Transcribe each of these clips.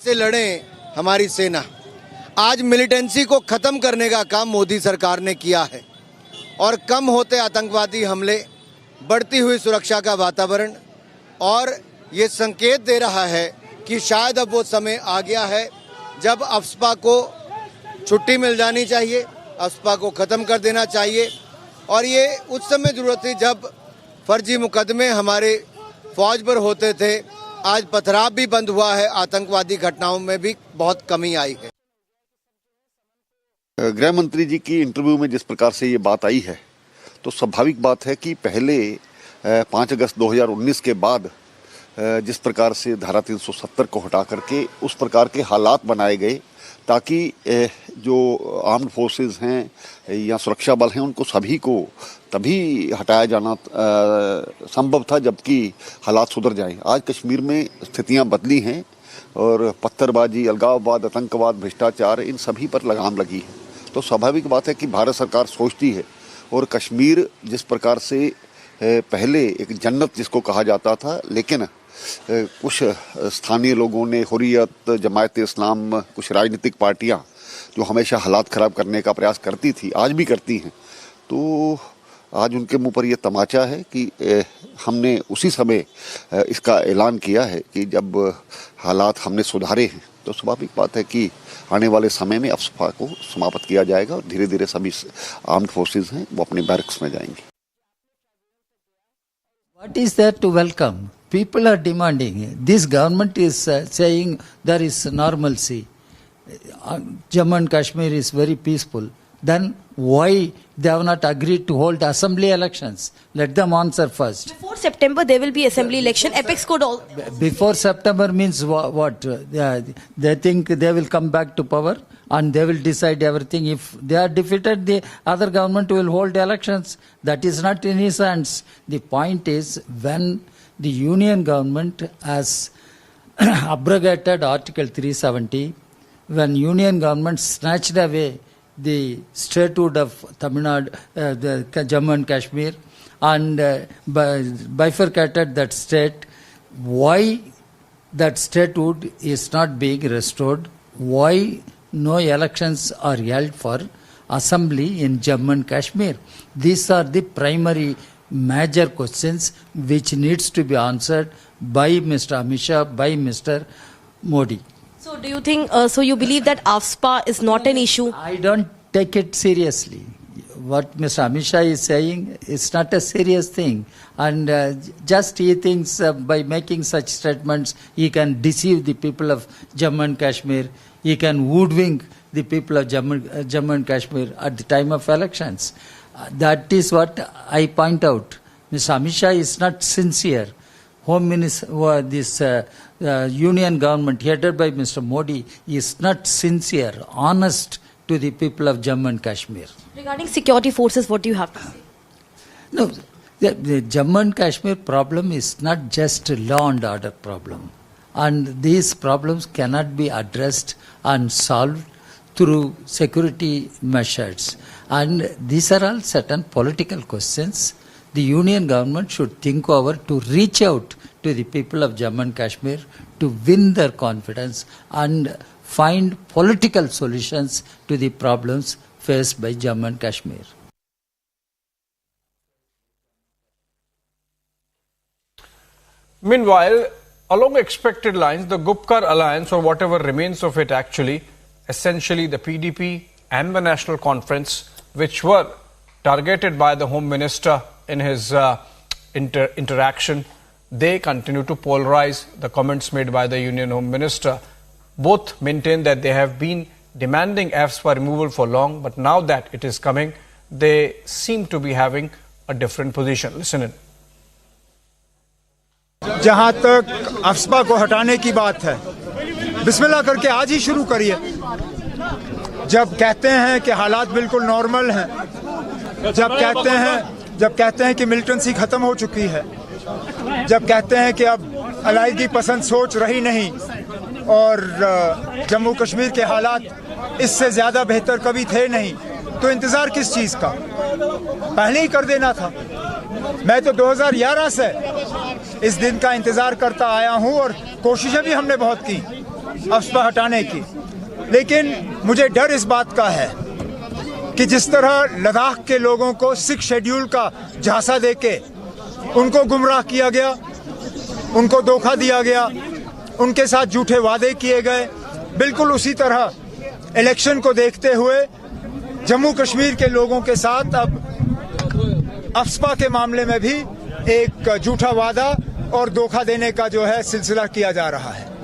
से लड़े हमारी सेना। आज मिलिटेंसी को खत्म करने का काम मोदी सरकार ने किया है और कम होते आतंकवादी हमले, बढ़ती हुई सुरक्षा का वातावरण और ये संकेत दे रहा है कि शायद अब वो समय आ गया है जब अफ्स्पा को छुट्टी मिल जानी चाहिए, अफ्स्पा को ख़त्म कर देना चाहिए। और ये उस समय ज़रूरत थी जब फर्जी मुकदमे हमारे फौज पर होते थे। आज पथराव भी बंद हुआ है, आतंकवादी घटनाओं में भी बहुत कमी आई है। गृह मंत्री जी की इंटरव्यू में जिस प्रकार से ये बात आई है तो स्वाभाविक बात है कि पहले 5 अगस्त 2019 के बाद जिस प्रकार से धारा 370 को हटा करके उस प्रकार के हालात बनाए गए ताकि जो आर्म्ड फोर्सेस हैं या सुरक्षा बल हैं उनको सभी को तभी हटाया जाना संभव था जबकि हालात सुधर जाएं। आज कश्मीर में स्थितियां बदली हैं और पत्थरबाजी, अलगाववाद, आतंकवाद, भ्रष्टाचार इन सभी पर लगाम लगी है। तो स्वाभाविक बात है कि भारत सरकार सोचती है और कश्मीर जिस प्रकार से पहले एक जन्नत जिसको कहा जाता था, लेकिन कुछ स्थानीय लोगों ने, हुर्रियत, जमायत इस्लाम, कुछ राजनीतिक पार्टियां जो हमेशा हालात ख़राब करने का प्रयास करती थी, आज भी करती हैं, तो आज उनके मुंह पर यह तमाचा है कि हमने उसी समय इसका ऐलान किया है कि जब हालात हमने सुधारे हैं तो स्वाभाविक बात है कि आने वाले समय में अफ्स्पा को समाप्त किया जाएगा और धीरे धीरे सभी आर्म्ड फोर्सेस हैं वो अपने बैरक्स में जाएंगे। What is there to welcome? People are demanding. This government is saying there is normalcy. Jammu and Kashmir is very peaceful. Then why they have not agreed to hold assembly elections? Let them answer first. Before September there will be assembly election. Apex could all. Before September means what? They think they will come back to power and they will decide everything. If they are defeated, the other government will hold elections. That is not in his hands. The point is when the union government has abrogated Article 370, when union government snatched away the statehood of Tamil Nadu, the Jammu and Kashmir, and bifurcated that state, why that statehood is not being restored? Why no elections are held for assembly in Jammu and Kashmir? These are the primary major questions which needs to be answered by Mr. Amit Shah, by Mr. Modi. So do you think, so you believe that AFSPA is not an issue? I don't take it seriously. What Mr. Amit Shah is saying is not a serious thing. And just he thinks by making such statements, he can deceive the people of Jammu and Kashmir. He can hoodwink the people of Jammu and Kashmir at the time of elections. That is what I point out. Mr. Amit Shah is not sincere. Home Minister, this union government headed by Mr. Modi is not sincere, honest to the people of Jammu and Kashmir. Regarding security forces, what do you have to say? No, the Jammu and Kashmir problem is not just a law and order problem. And these problems cannot be addressed and solved through security measures. And these are all certain political questions. The union government should think over to reach out to the people of Jammu and Kashmir to win their confidence and find political solutions to the problems faced by Jammu and Kashmir. Meanwhile, along expected lines, the Gupkar alliance, or whatever remains of it actually, essentially the PDP and the National Conference, which were targeted by the Home Minister in his interaction, they continue to polarize. The comments made by the Union Home Minister both maintain that they have been demanding AFSPA removal for long, but now that it is coming, they seem to be having a different position. Listen in. जहां तक AFSPA को हटाने की बात है, बिस्मिल्लाह करके आज ही शुरू करिए। जब कहते हैं कि हालात बिल्कुल नॉर्मल हैं, जब कहते हैं कि मिलिटेंसी खत्म हो चुकी है, जब कहते हैं कि अब अलायगी पसंद सोच रही नहीं और जम्मू कश्मीर के हालात इससे ज़्यादा बेहतर कभी थे नहीं, तो इंतज़ार किस चीज़ का? पहले ही कर देना था। मैं तो 2011 से इस दिन का इंतज़ार करता आया हूं और कोशिशें भी हमने बहुत की अफ्स्पा हटाने की, लेकिन मुझे डर इस बात का है कि जिस तरह लद्दाख के लोगों को 6 शेड्यूल का झांसा देके उनको गुमराह किया गया, उनको धोखा दिया गया, उनके साथ झूठे वादे किए गए, बिल्कुल उसी तरह इलेक्शन को देखते हुए जम्मू कश्मीर के लोगों के साथ अब अफ्स्पा के मामले में भी एक झूठा वादा और धोखा देने का जो है सिलसिला किया जा रहा है।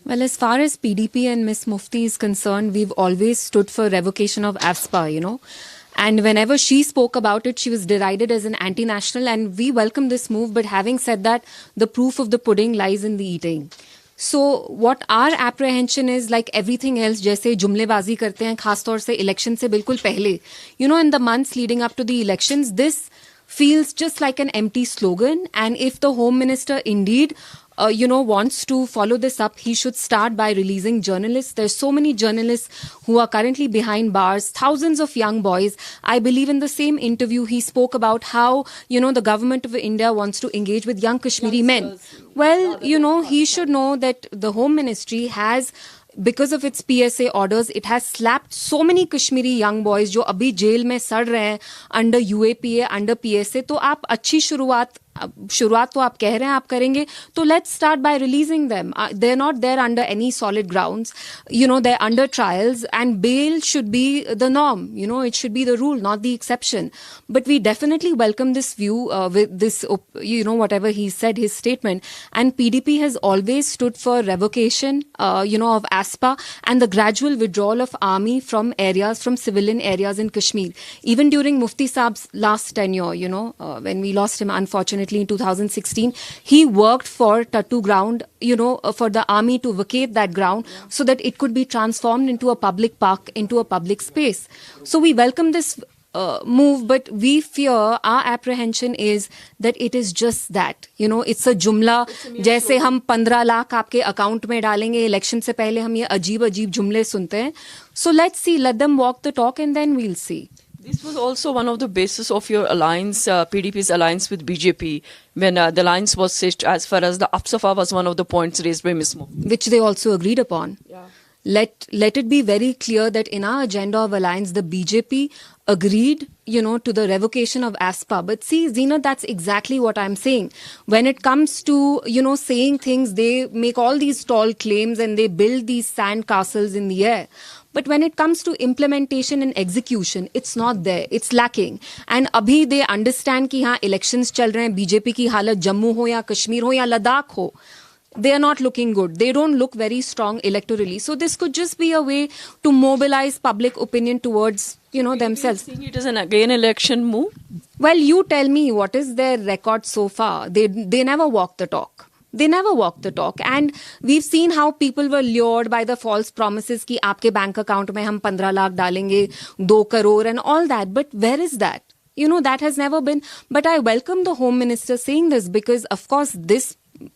Well, as far as PDP and Miss Mufti is concerned, we've always stood for revocation of AFSPA, you know. And whenever she spoke about it, she was derided as an anti-national, and we welcome this move. But having said that, the proof of the pudding lies in the eating. So what our apprehension is, like everything else, जैसे जुमलेबाजी करते हैं खासतौर से election से बिल्कुल पहले, you know, in the months leading up to the elections, this feels just like an empty slogan. And if the Home Minister indeed wants to follow this up, he should start by releasing journalists. There's so many journalists who are currently behind bars, thousands of young boys. I believe in the same interview, he spoke about how, the government of India wants to engage with young Kashmiri men. Well, he should know that the Home Ministry has, because of its PSA orders, it has slapped so many Kashmiri young boys जो अभी jail में सड़ रहे हैं under UAPA, under PSA. तो आप अच्छी शुरुआत तो आप कह रहे हैं आप करेंगे, तो let's start by releasing them. They're not there under any solid grounds. They're under trials, and bail should be the norm. It should be the rule, not the exception. But we definitely welcome this view with this, whatever he said, his statement. And PDP has always stood for revocation, of AFSPA and the gradual withdrawal of army from civilian areas in Kashmir. Even during Mufti Saab's last tenure, when we lost him, unfortunately, in 2016, he worked for Tattu ground, for the army to vacate that ground so that it could be transformed into a public park, into a public space. So we welcome this move, but we fear, our apprehension is that it is just that, it's a jumla. जैसे हम 15 लाख आपके account में डालेंगे, election से पहले हम ये अजीब जुमले सुनते हैं. So let's see, let them walk the talk and then we'll see. This was also one of the basis of your alliance, PDP's alliance with BJP, when the alliance was set as far as the AFSPA was one of the points raised by Ms. Mufti. Which they also agreed upon. Yeah. Let it be very clear that in our agenda of alliance, the BJP agreed, to the revocation of AFSPA. But see, Zina, that's exactly what I'm saying. When it comes to, saying things, they make all these tall claims and they build these sand castles in the air. But when it comes to implementation and execution, it's not there. It's lacking. And abhi they understand कि हाँ elections चल रहे हैं, BJP की हालत जम्मू हो या कश्मीर हो या लद्दाख हो, they are not looking good. They don't look very strong electorally. So this could just be a way to mobilize public opinion towards, themselves. Do you think it is again election move? Well, you tell me, what is their record so far? They never walk the talk. They never walk the talk. And we've seen how people were lured by the false promises कि आपके bank account में हम 15 लाख डालेंगे, 2 crore and all that. But where is that? That has never been. But I welcome the Home Minister saying this because, of course,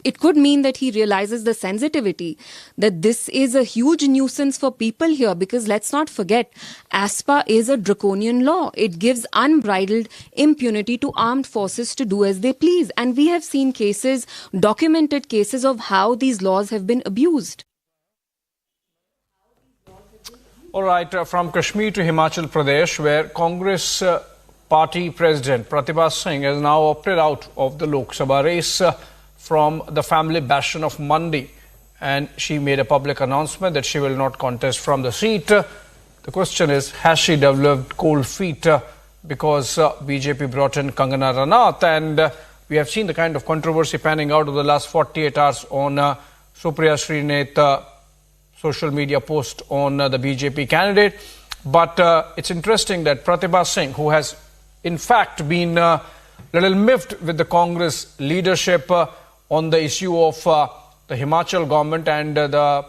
it could mean that he realizes the sensitivity, that this is a huge nuisance for people here, because let's not forget, AFSPA is a draconian law. It gives unbridled impunity to armed forces to do as they please. And we have seen cases, documented cases of how these laws have been abused. All right, from Kashmir to Himachal Pradesh, where Congress party president Pratibha Singh has now opted out of the Lok Sabha race from the family bastion of Mandi, and she made a public announcement that she will not contest from the seat. The question is, has she developed cold feet because BJP brought in Kangana Ranaut, and we have seen the kind of controversy panning out over the last 48 hours on Supriya Srinath social media post on the BJP candidate. But it's interesting that Pratibha Singh, who has in fact been a little miffed with the Congress leadership on the issue of the Himachal government and the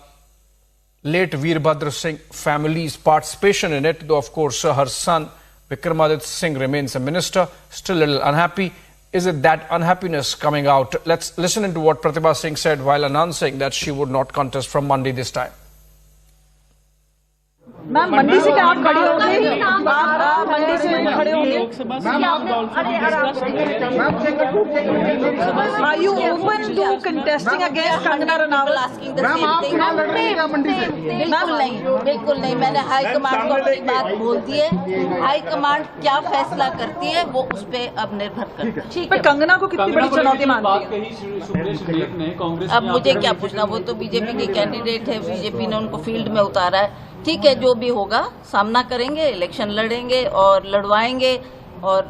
late Veerbhadra Singh family's participation in it, though of course her son Vikramaditya Singh remains a minister, still a little unhappy. Is it that unhappiness coming out? Let's listen into what Pratibha Singh said while announcing that she would not contest from Mandi this time. Ma'am Mandi से क्या आप खड़ी होंगे? आप मंडी से खड़े होंगे? Are you open to contesting against Kangana Ranaut? बिल्कुल नहीं, मैंने हाई कमांड को अपनी बात बोल दी है। हाई कमांड क्या फैसला करती है वो उस पे अब निर्भर करता है। पर कंगना को कितनी बड़ी चुनौती मानती है? अब मुझे क्या पूछना, वो तो बीजेपी के कैंडिडेट है, बीजेपी ने उनको फील्ड में उतारा है। ठीक है, जो भी होगा सामना करेंगे, इलेक्शन लड़ेंगे और लड़वाएंगे और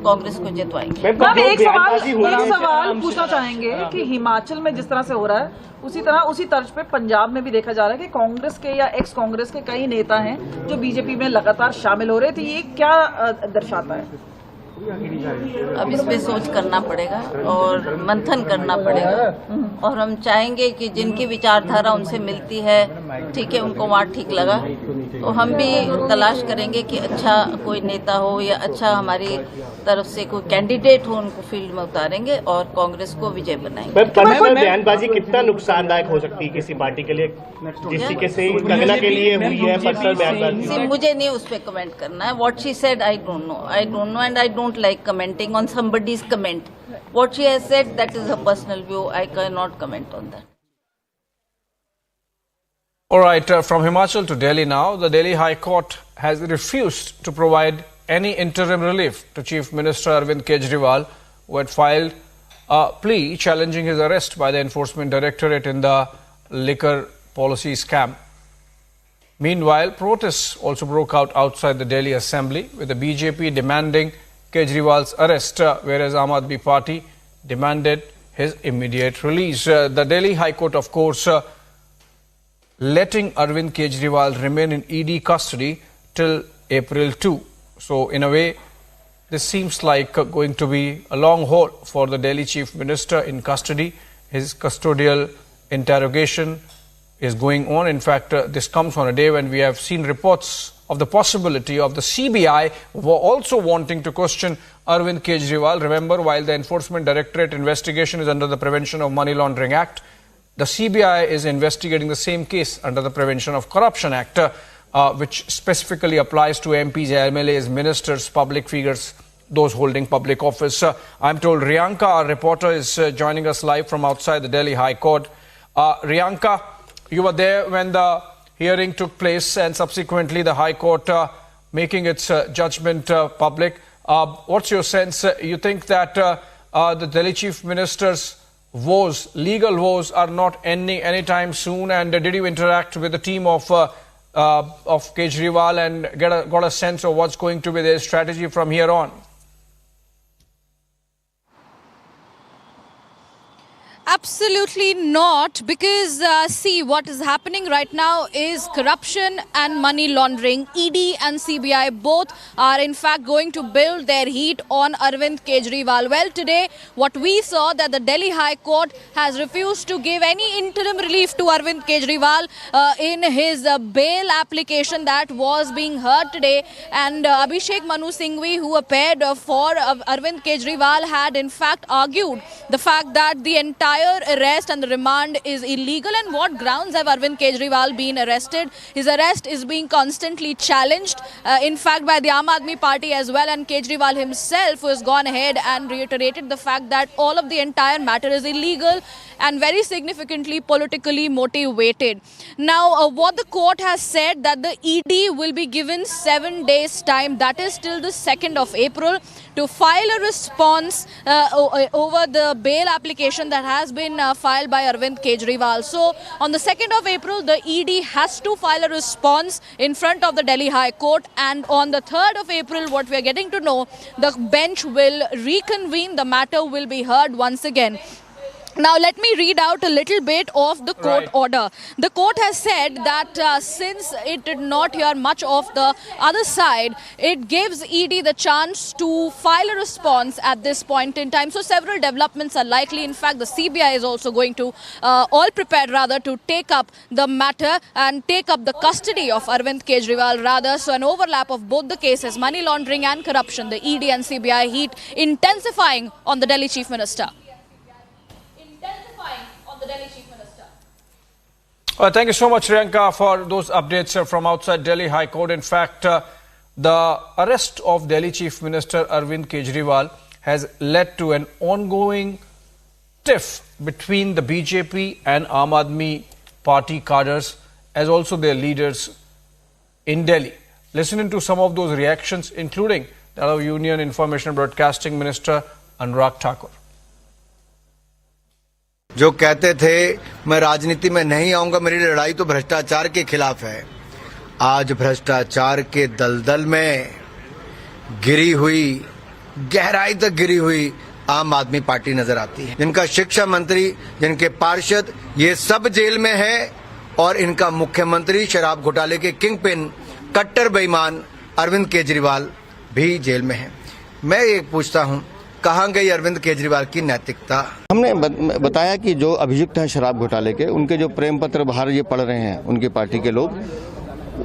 कांग्रेस को जितवाएंगे। मैम एक सवाल पूछना चाहेंगे कि हिमाचल में जिस तरह से हो रहा है उसी तर्ज पे पंजाब में भी देखा जा रहा है कि कांग्रेस के या एक्स कांग्रेस के कई नेता हैं जो बीजेपी में लगातार शामिल हो रहे थे। ये क्या दर्शाता है? अब इस पे सोच करना पड़ेगा और मंथन करना पड़ेगा और हम चाहेंगे कि जिनकी विचारधारा उनसे मिलती है, ठीक है, उनको वहाँ ठीक लगा तो हम भी तलाश करेंगे कि अच्छा कोई नेता हो या अच्छा हमारी तरफ से कोई कैंडिडेट हो, उनको फील्ड में उतारेंगे और कांग्रेस को विजय बनाएंगे। बयानबाजी कितना नुकसानदायक हो सकती है किसी पार्टी के लिए, जिस तरीके से कंगना के लिए हुई है पर्सनल बयानबाजी? मुझे नहीं उस पर कमेंट करना है। What she said I don't know and I don't like commenting on somebody's comment. What she has said, that is her personal view. I cannot comment on that. All right, from Himachal to Delhi now. The Delhi High Court has refused to provide any interim relief to Chief Minister Arvind Kejriwal, who had filed a plea challenging his arrest by the Enforcement Directorate in the liquor policy scam. Meanwhile, protests also broke out outside the Delhi Assembly, with the BJP demanding Kejriwal's arrest, whereas Aam Aadmi Party demanded his immediate release. The Delhi High Court, of course, letting Arvind Kejriwal remain in ED custody till April 2. So, in a way, this seems like going to be a long haul for the Delhi Chief Minister in custody. His custodial interrogation is going on. In fact, this comes on a day when we have seen reports of the possibility of the CBI were also wanting to question Arvind Kejriwal. Remember, while the Enforcement Directorate investigation is under the Prevention of Money Laundering Act, the CBI is investigating the same case under the Prevention of Corruption Act, which specifically applies to MPs, MLAs, ministers, public figures, those holding public office. I'm told Riyanka, our reporter, is joining us live from outside the Delhi High Court. Riyanka, you were there when the hearing took place and subsequently the High Court making its judgment public. What's your sense? You think that the Delhi Chief Minister's woes, legal woes, are not ending anytime soon? And did you interact with the team of Kejriwal and got a sense of what's going to be their strategy from here on? Absolutely not, because see, what is happening right now is corruption and money laundering. ED and CBI both are in fact going to build their heat on Arvind Kejriwal. Well, today what we saw that the Delhi High Court has refused to give any interim relief to Arvind Kejriwal in his bail application that was being heard today. And Abhishek Manu Singhvi, who appeared for Arvind Kejriwal, had in fact argued the fact that the entire arrest and the remand is illegal. And what grounds have Arvind Kejriwal been arrested? His arrest is being constantly challenged, in fact, by the Aam Aadmi Party as well, and Kejriwal himself has gone ahead and reiterated the fact that all of the entire matter is illegal and very significantly politically motivated. Now, what the court has said that the ED will be given 7 days time, that is till the 2nd of April, to file a response over the bail application that has been filed by Arvind Kejriwal. So, on the 2nd of April, the ED has to file a response in front of the Delhi High Court, and on the 3rd of April, what we are getting to know, the bench will reconvene, the matter will be heard once again. Now, let me read out a little bit of the court order. The court has said that since it did not hear much of the other side, it gives ED the chance to file a response at this point in time. So, several developments are likely. In fact, the CBI is also going to, all prepared rather, to take up the matter and take up the custody of Arvind Kejriwal rather. So, an overlap of both the cases, money laundering and corruption, the ED and CBI heat intensifying on the Delhi Chief Minister. Thank you so much, Priyanka, for those updates from outside Delhi High Court. In fact, the arrest of Delhi Chief Minister Arvind Kejriwal has led to an ongoing tiff between the BJP and Aam Aadmi Party cadres, as also their leaders in Delhi. Listening to some of those reactions, including that of Union Information and Broadcasting Minister Anurag Thakur. जो कहते थे मैं राजनीति में नहीं आऊंगा, मेरी लड़ाई तो भ्रष्टाचार के खिलाफ है, आज भ्रष्टाचार के दलदल में गिरी हुई, गहराई तक गिरी हुई आम आदमी पार्टी नजर आती है, जिनका शिक्षा मंत्री, जिनके पार्षद, ये सब जेल में है और इनका मुख्यमंत्री शराब घोटाले के किंग पिन कट्टर बेईमान अरविंद केजरीवाल भी जेल में है। मैं एक पूछता हूं, कहां गई अरविंद केजरीवाल की नैतिकता? हमने बताया कि जो अभियुक्त हैं शराब घोटाले के, उनके जो प्रेम पत्र बाहर ये पढ़ रहे हैं उनकी पार्टी के लोग,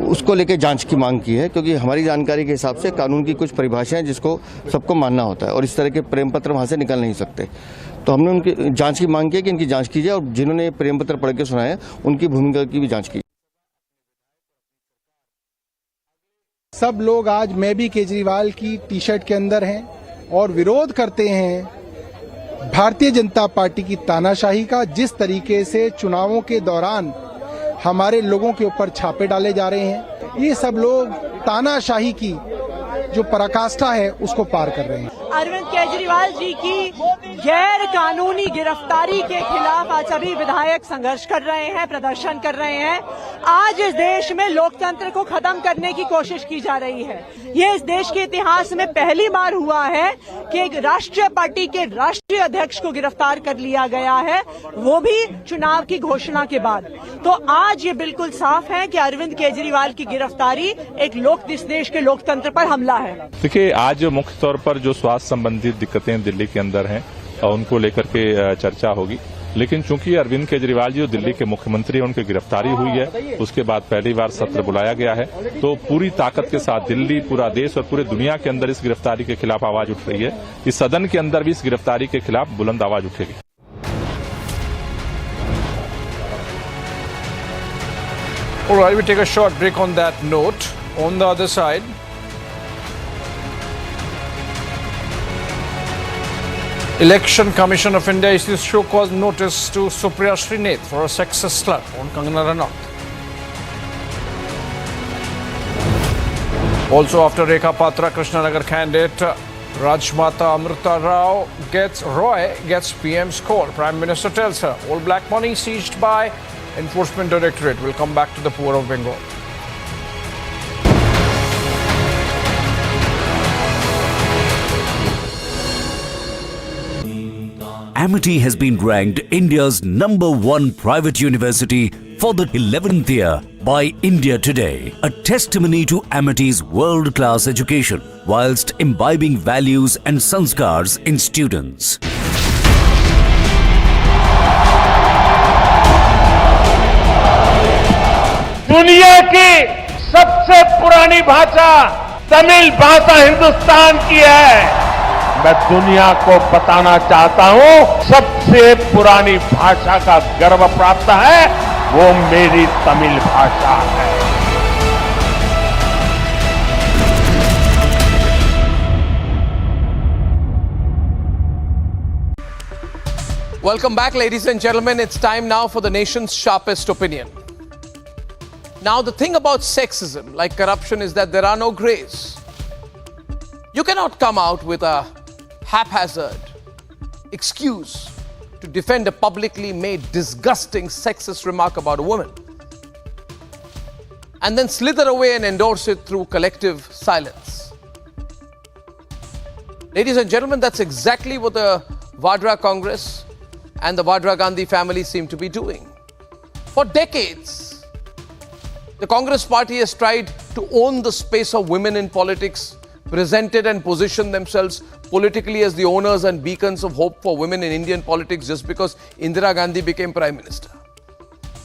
उसको लेके जांच की मांग की है, क्योंकि हमारी जानकारी के हिसाब से कानून की कुछ परिभाषाएं जिसको सबको मानना होता है और इस तरह के प्रेम पत्र वहां से निकल नहीं सकते। तो हमने उनकी जांच की मांग की है कि इनकी जांच कीजिए और जिन्होंने प्रेम पत्र पढ़ के सुनाए उनकी भूमिका की भी जांच कीजिए। सब लोग आज मैं भी केजरीवाल की टी शर्ट के अंदर हैं और विरोध करते हैं भारतीय जनता पार्टी की तानाशाही का, जिस तरीके से चुनावों के दौरान हमारे लोगों के ऊपर छापे डाले जा रहे हैं। ये सब लोग तानाशाही की जो पराकाष्ठा है उसको पार कर रहे हैं। अरविंद केजरीवाल जी की गैर कानूनी गिरफ्तारी के खिलाफ आज सभी विधायक संघर्ष कर रहे हैं, प्रदर्शन कर रहे हैं। आज इस देश में लोकतंत्र को खत्म करने की कोशिश की जा रही है। ये इस देश के इतिहास में पहली बार हुआ है कि एक राष्ट्रीय पार्टी के राष्ट्रीय अध्यक्ष को गिरफ्तार कर लिया गया है, वो भी चुनाव की घोषणा के बाद। तो आज ये बिल्कुल साफ है कि अरविंद केजरीवाल की गिरफ्तारी एक इस देश के लोकतंत्र पर हमला है। देखिए, आज मुख्य तौर पर जो स्वास्थ्य संबंधित दिक्कतें दिल्ली के अंदर हैं उनको लेकर के चर्चा होगी, लेकिन चूंकि अरविंद केजरीवाल जी जो दिल्ली के मुख्यमंत्री हैं, उनकी गिरफ्तारी हुई है, उसके बाद पहली बार सत्र बुलाया गया है, तो पूरी ताकत के साथ दिल्ली, पूरा देश और पूरे दुनिया के अंदर इस गिरफ्तारी के खिलाफ आवाज उठ रही है। इस सदन के अंदर भी इस गिरफ्तारी के खिलाफ बुलंद आवाज उठेगी। All right, we take a short break on that note. On the other side, Election Commission of India issues show-cause notice to Supriya Srinath for a sexist slur on Kangana Ranaut. Also, after Rekha Patra, Krishnanagar candidate Rajmata Amrita Rao gets PM's call. Prime Minister tells her all black money seized by Enforcement Directorate will come back to the poor of Bengal. Amity has been ranked India's #1 private university for the 11th year by India Today, a testimony to Amity's world-class education whilst imbibing values and sanskars in students. दुनिया की सबसे पुरानी भाषा तमिल भाषा हिंदुस्तान की है। मैं दुनिया को बताना चाहता हूं, सबसे पुरानी भाषा का गर्व प्राप्त है, वो मेरी तमिल भाषा है। Welcome back, ladies and gentlemen. It's time now for the nation's sharpest opinion. Now, the thing about sexism, like corruption, is that there are no grays. You cannot come out with a haphazard excuse to defend a publicly made disgusting sexist remark about a woman and then slither away and endorse it through collective silence. Ladies and gentlemen, that's exactly what the Vadra Congress and the Vadra Gandhi family seem to be doing. For decades, the Congress party has tried to own the space of women in politics, presented and positioned themselves politically as the owners and beacons of hope for women in Indian politics just because Indira Gandhi became Prime Minister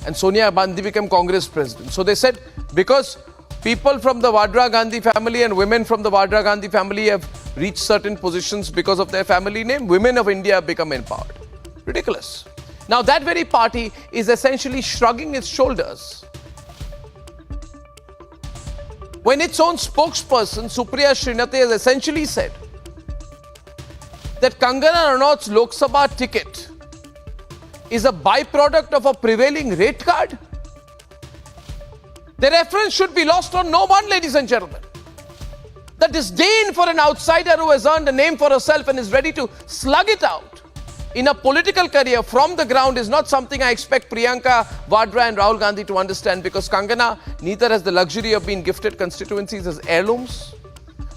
and Sonia Gandhi became Congress President. So they said, because people from the Vadra Gandhi family and women from the Vadra Gandhi family have reached certain positions because of their family name, women of India have become empowered. Ridiculous. Now that very party is essentially shrugging its shoulders when its own spokesperson, Supriya Shrinate, has essentially said that Kangana Ranaut's Lok Sabha ticket is a byproduct of a prevailing rate card. The reference should be lost on no one, ladies and gentlemen. The disdain for an outsider who has earned a name for herself and is ready to slug it out in a political career from the ground is not something I expect Priyanka Vadra and Rahul Gandhi to understand, because Kangana neither has the luxury of being gifted constituencies as heirlooms,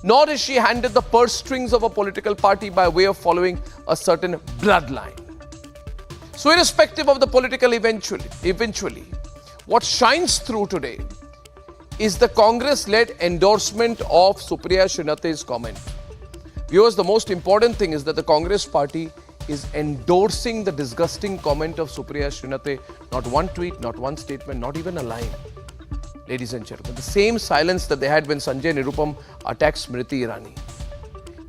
nor is she handed the purse strings of a political party by way of following a certain bloodline. So irrespective of the political eventually, what shines through today is the Congress-led endorsement of Supriya Shrinate's comment. Viewers, the most important thing is that the Congress party is endorsing the disgusting comment of Supriya Shrinate. Not one tweet, not one statement, not even a line. Ladies and gentlemen, the same silence that they had when Sanjay Nirupam attacked Smriti Irani.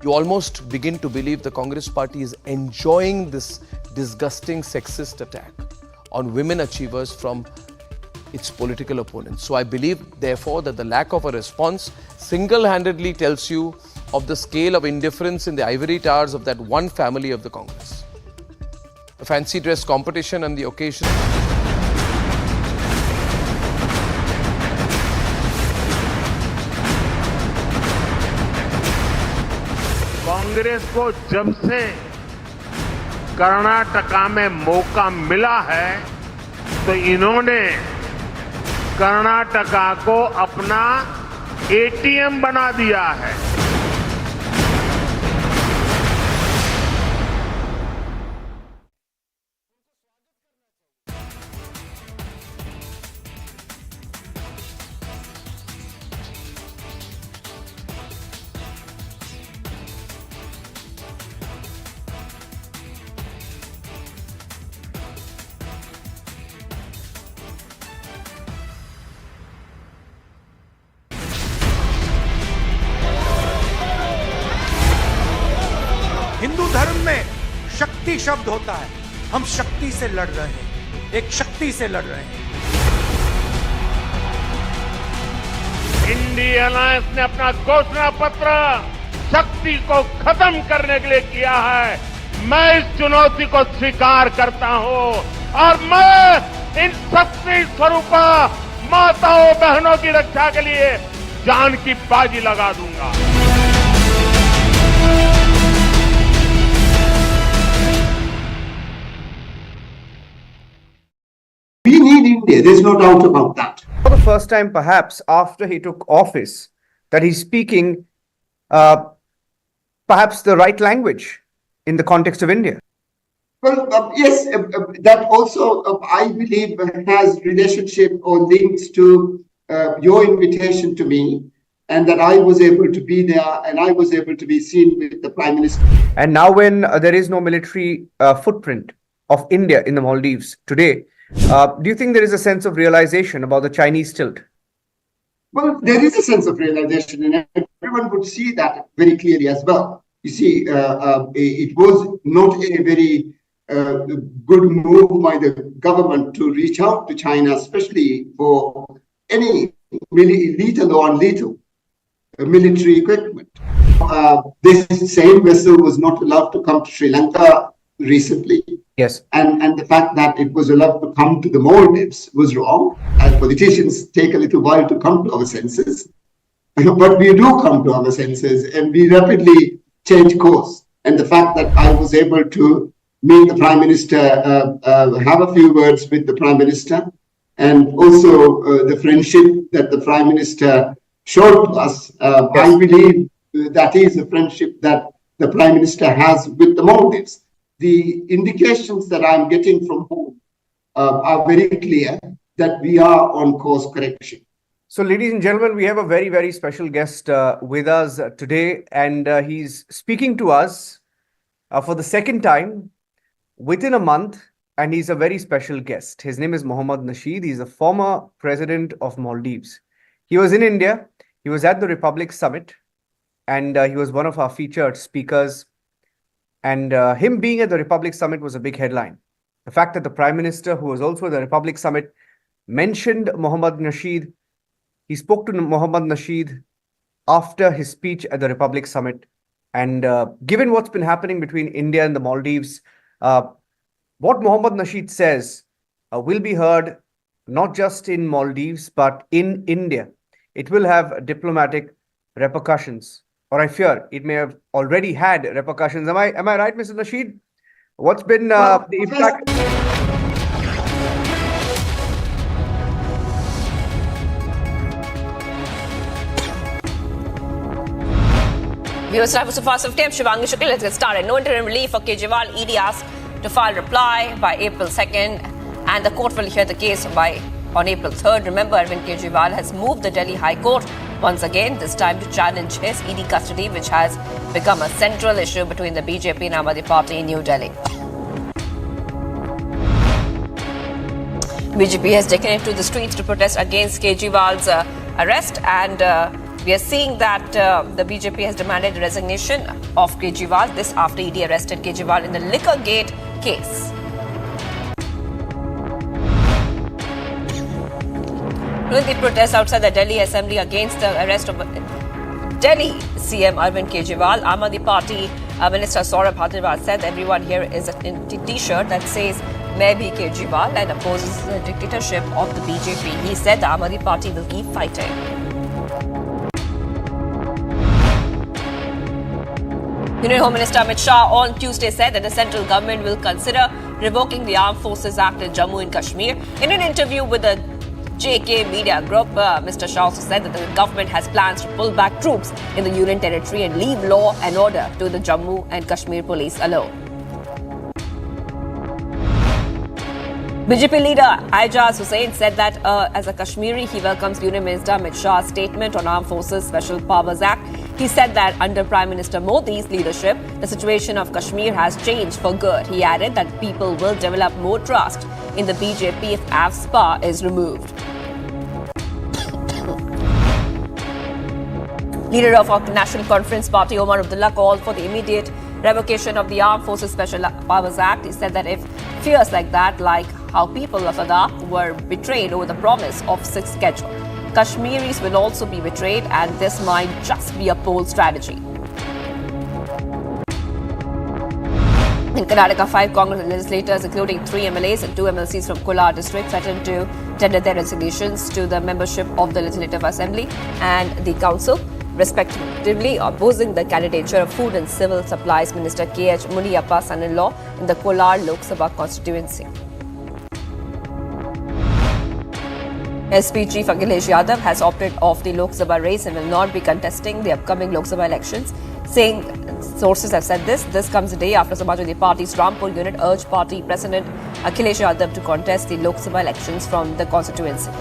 You almost begin to believe the Congress party is enjoying this disgusting sexist attack on women achievers from its political opponents. So I believe, therefore, that the lack of a response single-handedly tells you of the scale of indifference in the ivory towers of that one family of the Congress. A fancy dress competition on the occasion. Congress को जब से कर्नाटका में मौका मिला है तो इन्होंने कर्नाटका को अपना एटीएम बना दिया है। हिंदू धर्म में शक्ति शब्द होता है। हम शक्ति से लड़ रहे हैं, एक शक्ति से लड़ रहे हैं। इंडिया अलायंस ने अपना घोषणा पत्र शक्ति को खत्म करने के लिए किया है। मैं इस चुनौती को स्वीकार करता हूं और मैं इन शक्ति स्वरूपा माताओं बहनों की रक्षा के लिए जान की बाजी लगा दूंगा। We need India, there's no doubt about that. For the first time, perhaps, after he took office, that he's speaking perhaps the right language in the context of India. Well, yes, that also, I believe, has relationship or links to your invitation to me, and that I was able to be there and I was able to be seen with the Prime Minister. And now when there is no military footprint of India in the Maldives today, do you think there is a sense of realization about the Chinese tilt? Well, there is a sense of realization, and everyone would see that very clearly as well. You see, it was not a very good move by the government to reach out to China, especially for any lethal or non-lethal military equipment. This same vessel was not allowed to come to Sri Lanka recently. Yes. And the fact that it was allowed to come to the Maldives was wrong. As politicians take a little while to come to our senses. But we do come to our senses and we rapidly change course. And the fact that I was able to meet the Prime Minister, have a few words with the Prime Minister, and also the friendship that the Prime Minister showed to us, yes. I believe that is a friendship that the Prime Minister has with the Maldives. The indications that I'm getting from home are very clear that we are on course correction. So, ladies and gentlemen, we have a very, very special guest with us today, and he's speaking to us for the second time within a month, and he's a very special guest. His name is Mohammad Nasheed. He's a former president of Maldives. He was in India. He was at the Republic Summit, and he was one of our featured speakers. And him being at the Republic Summit was a big headline. The fact that the Prime Minister, who was also at the Republic Summit, mentioned Mohammad Nasheed. He spoke to Mohammad Nasheed after his speech at the Republic Summit. And given what's been happening between India and the Maldives, what Mohammad Nasheed says will be heard not just in Maldives, but in India. It will have diplomatic repercussions, or I fear it may have already had repercussions. Am I right, Mr. Nasheed? What's been the impact? Viewers, time for so fast of time. Shivangi Shukla, let's get started. No interim relief for Kejriwal. ED asked to file reply by April 2nd, and the court will hear the case on April 3rd. Remember, Arvind Kejriwal has moved the Delhi High Court once again, this time to challenge his ED custody, which has become a central issue between the BJP and Aam Aadmi Party in New Delhi. BJP has taken it to the streets to protest against Kejriwal's arrest, and we are seeing that the BJP has demanded the resignation of Kejriwal. This after ED arrested Kejriwal in the Liquor Gate case. During the protests outside the Delhi Assembly against the arrest of Delhi CM Arvind Kejriwal, Aam Aadmi Party Minister Saurabh Bhadrewal said everyone here is in a t-shirt that says "Main bhi Kejriwal" and opposes the dictatorship of the BJP. He said the Aam Aadmi Party will keep fighting. Union Home Minister Amit Shah on Tuesday said that the central government will consider revoking the Armed Forces Act in Jammu and Kashmir. In an interview with the JK Media Group, Mr. Shah also said that the government has plans to pull back troops in the Union territory and leave law and order to the Jammu and Kashmir police alone. BJP leader Aijaz Hussain said that as a Kashmiri, he welcomes Union Minister Amit Shah's statement on Armed Forces Special Powers Act. He said that under Prime Minister Modi's leadership, the situation of Kashmir has changed for good. He added that people will develop more trust in the BJP if AFSPA is removed. Leader of our National Conference Party, Omar Abdullah, called for the immediate revocation of the Armed Forces Special Powers Act. He said that if fears like that, like how people of Ladakh were betrayed over the promise of sixth schedule, Kashmiris will also be betrayed, and this might just be a poll strategy. In Karnataka, 5 Congress legislators, including 3 MLAs and 2 MLCs from Kolar district, threatened to tender their resignations to the membership of the Legislative Assembly and the Council, respectively, opposing the candidature of Food and Civil Supplies Minister K.H. Muniyappa, son-in-law, in the Kolar Lok Sabha constituency. SP Chief Akhilesh Yadav has opted off the Lok Sabha race and will not be contesting the upcoming Lok Sabha elections, saying sources have said this. This comes a day after Samajwadi Party's Rampur unit urged party President Akhilesh Yadav to contest the Lok Sabha elections from the constituency.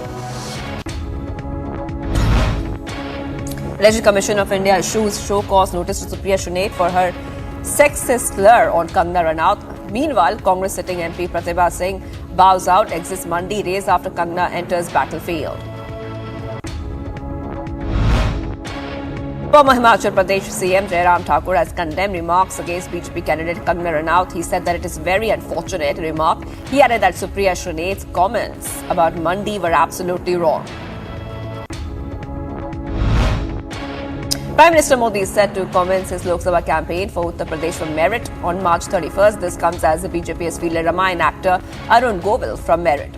Election Commission of India issues show cause notice to Supriya Shunate for her sexist slur on Kangana Ranaut. Meanwhile, Congress sitting MP Pratibha Singh bows out, exits Mandi race after Kangana enters battlefield. Former Himachal Pradesh CM Jairam Thakur has condemned remarks against BJP candidate Kangana Ranaut. He said that it is very unfortunate remark. He added that Supriya Shunate's comments about Mandi were absolutely wrong. Prime Minister Modi is set to commence his Lok Sabha campaign for Uttar Pradesh from Merit on March 31st. This comes as the BJP has fielded Ramayana actor Arun Govil from Merit.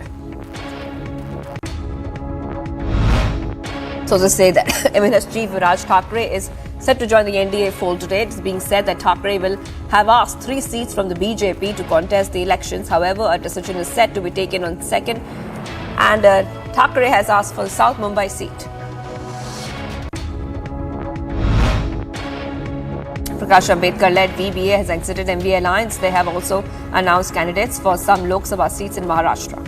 Sources say that MNS Chief Raj Thackeray is set to join the NDA fold today. It is being said that Thackeray will have asked 3 seats from the BJP to contest the elections. However, a decision is set to be taken on 2nd, and Thackeray has asked for the South Mumbai seat. Prakash Ambedkar-led VBA has exited MVA alliance. They have also announced candidates for some Lok Sabha seats in Maharashtra.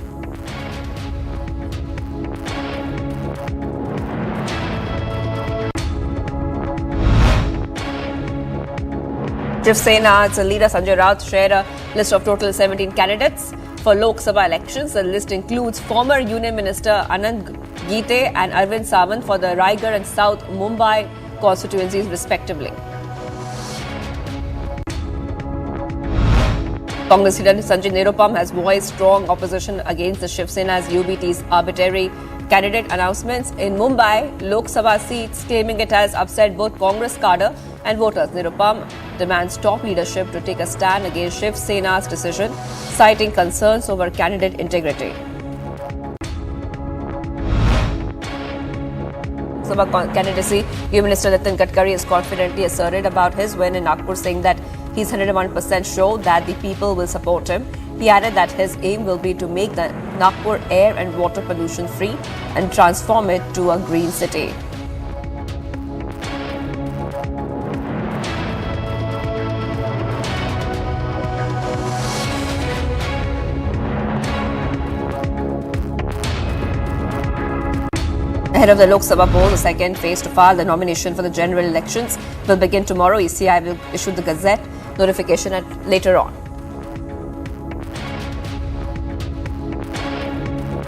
Shiv Sena's leader Sanjay Raut shared a list of total 17 candidates for Lok Sabha elections. The list includes former Union Minister Anand Geete and Arvind Sawant for the Raigarh and South Mumbai constituencies respectively. Congress leader Sanjay Nirupam has voiced strong opposition against the Shiv Sena's UBT's arbitrary candidate announcements in Mumbai Lok Sabha seats, claiming it has upset both Congress cadre and voters. Nirupam demands top leadership to take a stand against Shiv Sena's decision, citing concerns over candidate integrity. Lok Sabha candidacy, Union Minister Nitin Gadkari has confidently asserted about his win in Nagpur, saying that he's 101% sure that the people will support him. He added that his aim will be to make the Nagpur air and water pollution free and transform it to a green city. Ahead of the Lok Sabha poll, the second phase to file the nomination for the general elections will begin tomorrow. ECI will issue the Gazette notification later on.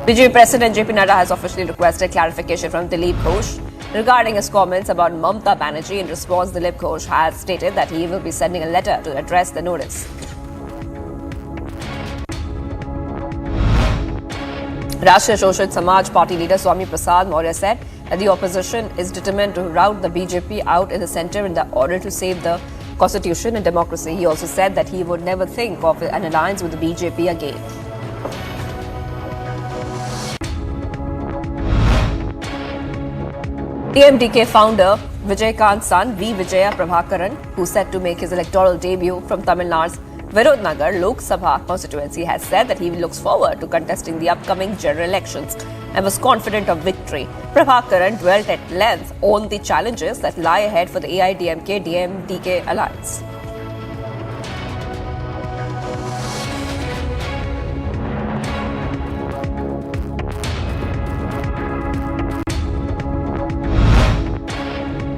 BJP President JP Nadda has officially requested clarification from Dilip Ghosh regarding his comments about Mamata Banerjee. In response, Dilip Ghosh has stated that he will be sending a letter to address the notice. Rashtriya Shoshat Samaj Party leader Swami Prasad Maurya said that the opposition is determined to rout the BJP out in the centre in order to save the constitution and democracy. He also said that he would never think of an alliance with the BJP again. DMDK founder Vijay son V. Vijaya Prabhakaran, who is set to make his electoral debut from Tamil Nadu's Virodnagar Lok Sabha constituency, has said that he looks forward to contesting the upcoming general elections and was confident of victory. Prabhakaran dwelt at length on the challenges that lie ahead for the AIDMK-DMDK alliance.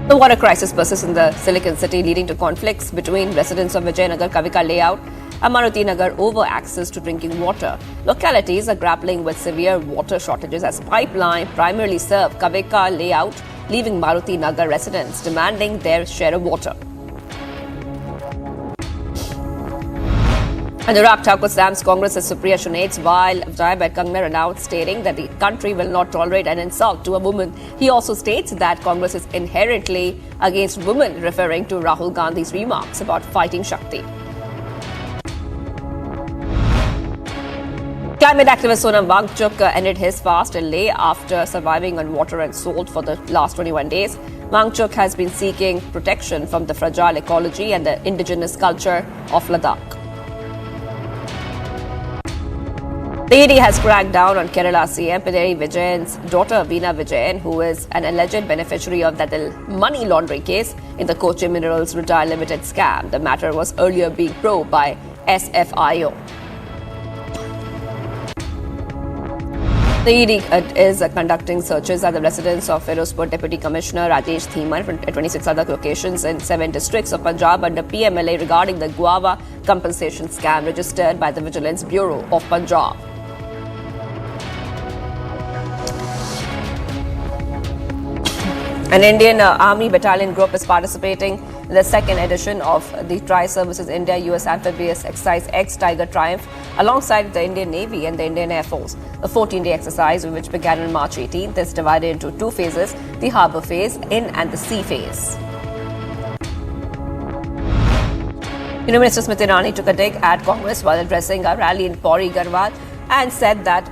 The water crisis persists in the Silicon City, leading to conflicts between residents of Vijayanagar Kavika layout and Maruti Nagar over access to drinking water. Localities are grappling with severe water shortages as pipeline primarily serve Kavika layout, leaving Maruti Nagar residents demanding their share of water. Anurag Thakur slams Congress as Supriya Shunet's while Vijay Kangner announced, stating that the country will not tolerate an insult to a woman. He also states that Congress is inherently against women, referring to Rahul Gandhi's remarks about fighting Shakti. Climate activist Sonam Wangchuk ended his fast in Leh after surviving on water and salt for the last 21 days. Wangchuk has been seeking protection from the fragile ecology and the indigenous culture of Ladakh. The ED has cracked down on Kerala CM Pinarayi Vijayan's daughter Veena Vijayan, who is an alleged beneficiary of that money laundering case in the Kochi Minerals Retire Limited scam. The matter was earlier being probed by SFIO. The ED is conducting searches at the residence of Firozpur Deputy Commissioner Rajesh Thiman at 26 other locations in 7 districts of Punjab under PMLA regarding the guava compensation scam registered by the Vigilance Bureau of Punjab. An Indian Army battalion group is participating in the second edition of the Tri-Services India US Amphibious Exercise X Tiger Triumph alongside the Indian Navy and the Indian Air Force. The 14-day exercise, which began on March 18th, is divided into 2 phases, the harbour phase, in and the sea phase. Union Minister Smriti Irani took a dig at Congress while addressing a rally in Pauri Garhwal and said that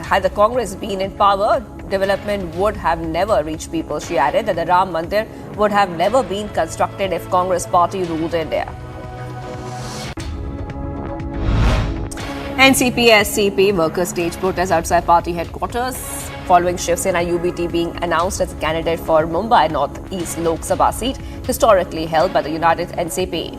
had the Congress been in power, development would have never reached people. She added that the Ram Mandir would have never been constructed if Congress party ruled India. NCP-SCP workers stage protest outside party headquarters following Shiv Sena UBT being announced as a candidate for Mumbai North East Lok Sabha seat, historically held by the United NCP.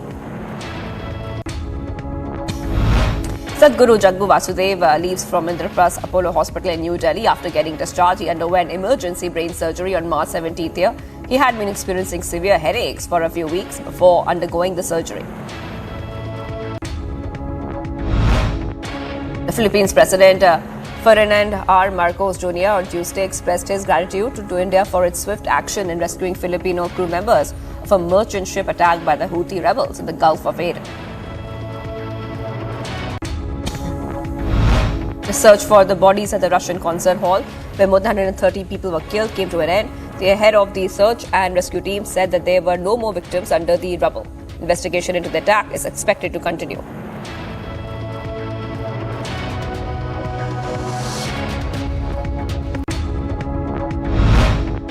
Sadhguru Jaggu Vasudev leaves from Indraprasth Apollo Hospital in New Delhi after getting discharged. He underwent emergency brain surgery on March 17th here. He had been experiencing severe headaches for a few weeks before undergoing the surgery. The Philippines President Ferdinand R. Marcos Jr. on Tuesday expressed his gratitude to India for its swift action in rescuing Filipino crew members of a merchant ship attacked by the Houthi rebels in the Gulf of Aden. The search for the bodies at the Russian concert hall, where more than 130 people were killed, came to an end. The head of the search and rescue team said that there were no more victims under the rubble. Investigation into the attack is expected to continue.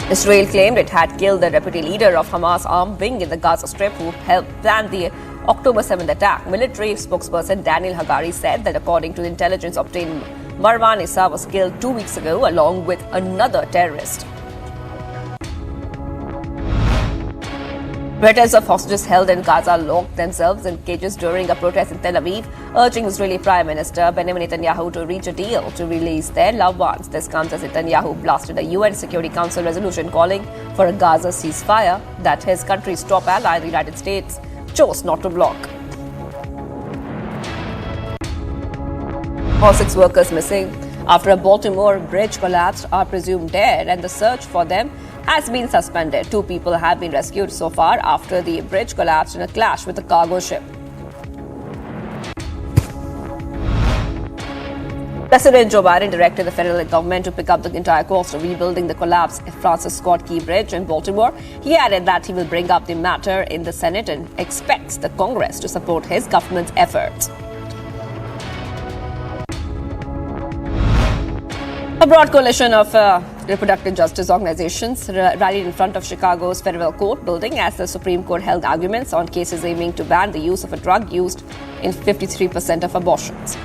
Israel claimed it had killed the deputy leader of Hamas armed wing in the Gaza Strip who helped plan the October 7th attack. Military spokesperson Daniel Hagari said that according to the intelligence obtained, Marwan Issa was killed 2 weeks ago along with another terrorist. Relatives of hostages held in Gaza locked themselves in cages during a protest in Tel Aviv, urging Israeli Prime Minister Benjamin Netanyahu to reach a deal to release their loved ones. This comes as Netanyahu blasted a UN Security Council resolution calling for a Gaza ceasefire that his country's top ally, the United States, chose not to block. All 6 workers missing after a Baltimore bridge collapsed are presumed dead, and the search for them has been suspended. 2 people have been rescued so far after the bridge collapsed in a clash with a cargo ship. President Joe Biden directed the federal government to pick up the entire cost of rebuilding the collapsed Francis Scott Key Bridge in Baltimore. He added that he will bring up the matter in the Senate and expects the Congress to support his government's efforts. A broad coalition of reproductive justice organizations rallied in front of Chicago's federal court building as the Supreme Court held arguments on cases aiming to ban the use of a drug used in 53% of abortions.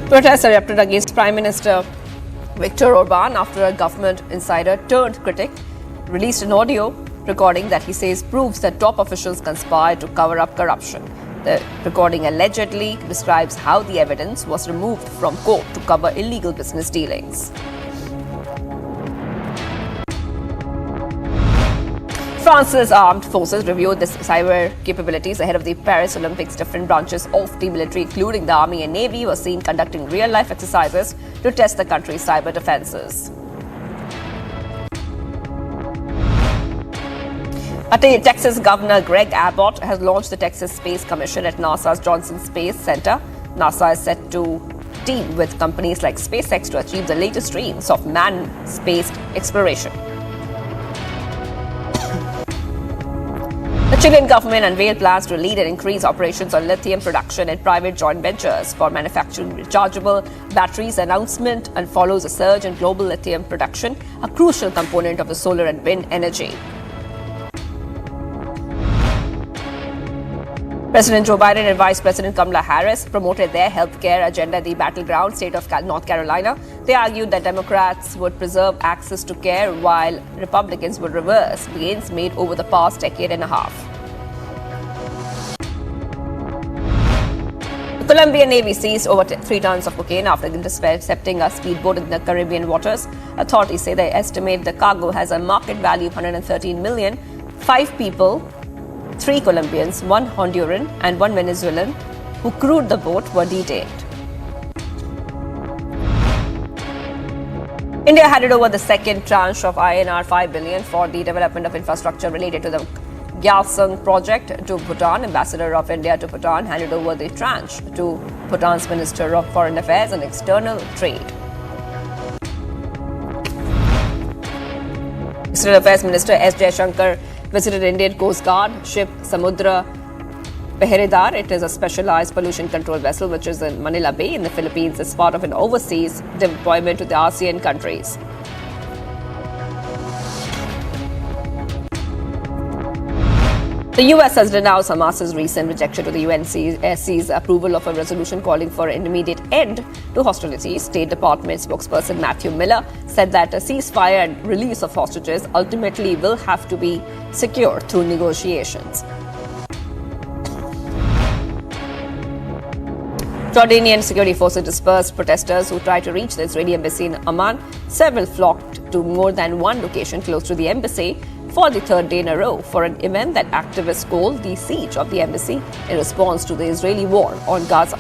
Protests erupted against Prime Minister Viktor Orban after a government insider turned critic released an audio recording that he says proves that top officials conspired to cover up corruption. The recording allegedly describes how the evidence was removed from court to cover illegal business dealings. France's armed forces reviewed the cyber capabilities ahead of the Paris Olympics. Different branches of the military, including the Army and Navy, were seen conducting real-life exercises to test the country's cyber defenses. Texas Governor Greg Abbott has launched the Texas Space Commission at NASA's Johnson Space Center. NASA is set to team with companies like SpaceX to achieve the latest dreams of manned-spaced exploration. The Chilean government unveiled plans to lead and increase operations on lithium production and private joint ventures for manufacturing rechargeable batteries. The announcement and follows a surge in global lithium production, a crucial component of the solar and wind energy. President Joe Biden and Vice President Kamala Harris promoted their healthcare agenda at the battleground state of North Carolina. They argued that Democrats would preserve access to care while Republicans would reverse gains made over the past decade and a half. The Colombian Navy seized over 3 tons of cocaine after intercepting a speedboat in the Caribbean waters. Authorities say they estimate the cargo has a market value of $113 million. 5 people, 3 Colombians, 1 Honduran and 1 Venezuelan who crewed the boat were detained. India handed over the second tranche of INR 5 billion for the development of infrastructure related to the Gyalsang project to Bhutan. Ambassador of India to Bhutan handed over the tranche to Bhutan's Minister of Foreign Affairs and External Trade. External Affairs Minister S. Jaishankar visited Indian Coast Guard ship Samudra Peheredar. It is a specialized pollution control vessel which is in Manila Bay in the Philippines as part of an overseas deployment to the ASEAN countries. The US has denounced Hamas's recent rejection to the UNSC's approval of a resolution calling for an immediate end to hostilities. State Department spokesperson Matthew Miller said that a ceasefire and release of hostages ultimately will have to be secured through negotiations. Jordanian security forces dispersed protesters who tried to reach the Israeli embassy in Amman. Several flocked to more than one location close to the embassy for the 3rd day in a row for an event that activists called the siege of the embassy in response to the Israeli war on Gaza.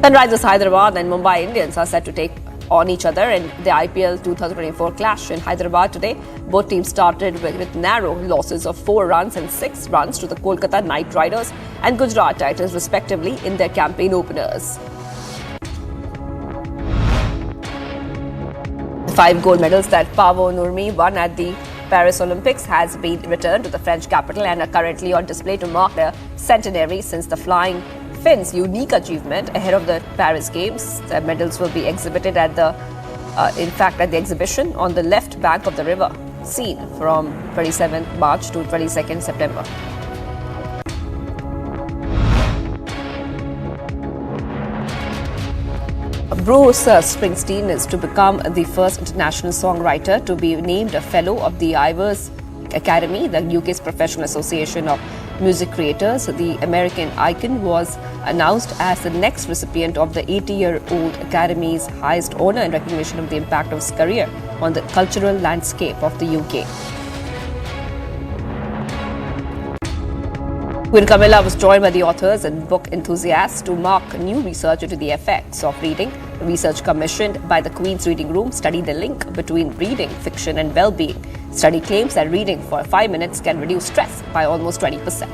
Sunrisers Hyderabad and Mumbai Indians are set to take on each other in the IPL 2024 clash in Hyderabad today. Both teams started with narrow losses of 4 runs and 6 runs to the Kolkata Knight Riders and Gujarat Titans respectively in their campaign openers. The 5 gold medals that Paavo Nurmi won at the Paris Olympics has been returned to the French capital and are currently on display to mark the centenary since the Flying Finn's unique achievement ahead of the Paris Games. The medals will be exhibited at the exhibition on the left bank of the river, seen from 27th March to 22nd September. Bruce Springsteen is to become the first international songwriter to be named a Fellow of the Ivors Academy, the UK's professional association of music creators. The American icon was announced as the next recipient of the 80-year-old Academy's highest honor in recognition of the impact of his career on the cultural landscape of the UK. Queen Camilla was joined by the authors and book enthusiasts to mark new research into the effects of reading. The research commissioned by the Queen's Reading Room studied the link between reading, fiction and well-being. Study claims that reading for 5 minutes can reduce stress by almost 20%.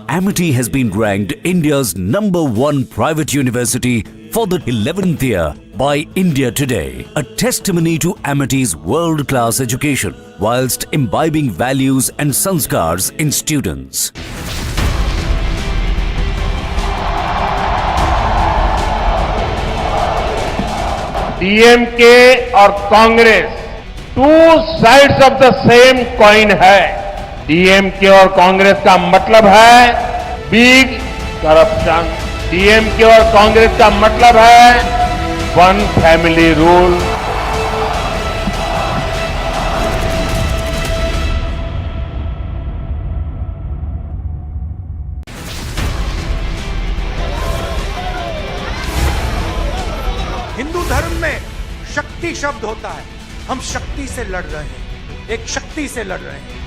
Amity has been ranked India's #1 private university for the 11th year by India Today, a testimony to Amity's world-class education whilst imbibing values and sanskars in students. DMK और Congress two sides of the same coin है। डीएमके और कांग्रेस का मतलब है big corruption. DMK और कांग्रेस का मतलब है वन फैमिली रूल। हिंदू धर्म में शक्ति शब्द होता है। हम शक्ति से लड़ रहे हैं, एक शक्ति से लड़ रहे हैं।